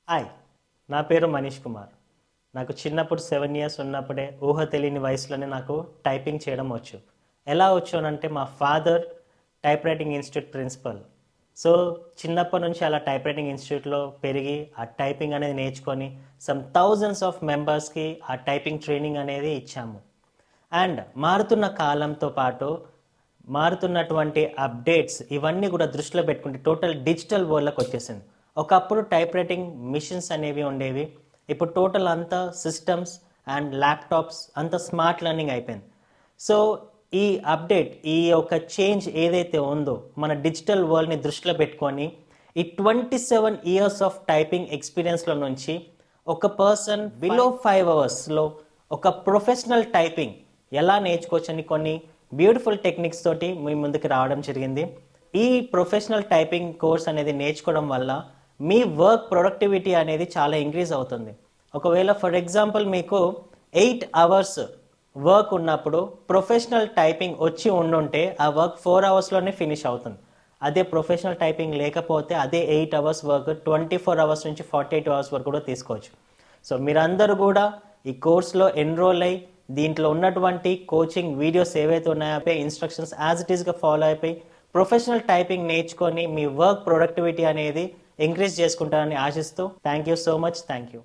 Hi, నా పేరు మనీష్ కుమార్. నాకు చిన్నప్పుడు 7 ఇయర్స్ ఉన్నప్పుడే ఊహ తెలియని వయసులోనే నాకు టైపింగ్ చేయడం వచ్చు. ఎలా వచ్చు అనంటే మా father type writing institute principal. So చిన్నప్పటి నుంచి అలా టైప్ రైటింగ్ ఇన్స్టిట్యూట్లో పెరిగి ఆ టైపింగ్ అనేది నేర్చుకొని సమ్ థౌజండ్స్ ఆఫ్ మెంబర్స్కి ఆ టైపింగ్ ట్రైనింగ్ అనేది ఇచ్చాము. అండ్ మారుతున్న కాలంతో పాటు మారుతున్నటువంటి అప్డేట్స్ ఇవన్నీ కూడా దృష్టిలో పెట్టుకుంటే టోటల్ డిజిటల్ వరల్డ్లోకి వచ్చేసింది. ఒకప్పుడు టైప్ రైటింగ్ మిషన్స్ అనేవి ఉండేవి. ఇప్పుడు టోటల్ అంతా సిస్టమ్స్ అండ్ ల్యాప్టాప్స్ అంతా స్మార్ట్ లెర్నింగ్ అయిపోయింది. సో ఈ అప్డేట్ ఈ యొక్క చేంజ్ ఏదైతే ఉందో మన డిజిటల్ వరల్డ్ని దృష్టిలో పెట్టుకొని ఈ 27 ఇయర్స్ ఆఫ్ టైపింగ్ ఎక్స్పీరియన్స్లో నుంచి ఒక పర్సన్ బిలో 5 అవర్స్లో ఒక ప్రొఫెషనల్ టైపింగ్ ఎలా నేర్చుకోవచ్చని కొన్ని బ్యూటిఫుల్ టెక్నిక్స్ తోటి మీ ముందుకు రావడం జరిగింది. ఈ ప్రొఫెషనల్ టైపింగ్ కోర్స్ అనేది నేర్చుకోవడం వల్ల మీ వర్క్ ప్రొడక్టివిటీ అనేది చాలా ఇంక్రీజ్ అవుతుంది. ఒకవేళ ఫర్ ఎగ్జాంపుల్ మీకు 8 అవర్స్ వర్క్ ఉన్నప్పుడు ప్రొఫెషనల్ టైపింగ్ వచ్చి ఉండుంటే ఆ వర్క్ 4 అవర్స్లోనే ఫినిష్ అవుతుంది. అదే ప్రొఫెషనల్ టైపింగ్ లేకపోతే అదే 8 అవర్స్ వర్క్ 24 అవర్స్ నుంచి 48 అవర్స్ వరకు కూడా తీసుకోవచ్చు. సో మీరందరూ కూడా ఈ కోర్స్లో ఎన్రోల్ అయ్యి దీంట్లో ఉన్నటువంటి కోచింగ్ వీడియోస్ ఏవైతే ఉన్నాయో ఇన్స్ట్రక్షన్స్ యాజ్ ఇట్ ఈస్గా ఫాలో అయిపోయి ప్రొఫెషనల్ టైపింగ్ నేర్చుకొని మీ వర్క్ ప్రొడక్టివిటీ అనేది ఇంక్రీజ్ చేసుకుంటారని ఆశిస్తూ thank you so much. Thank you.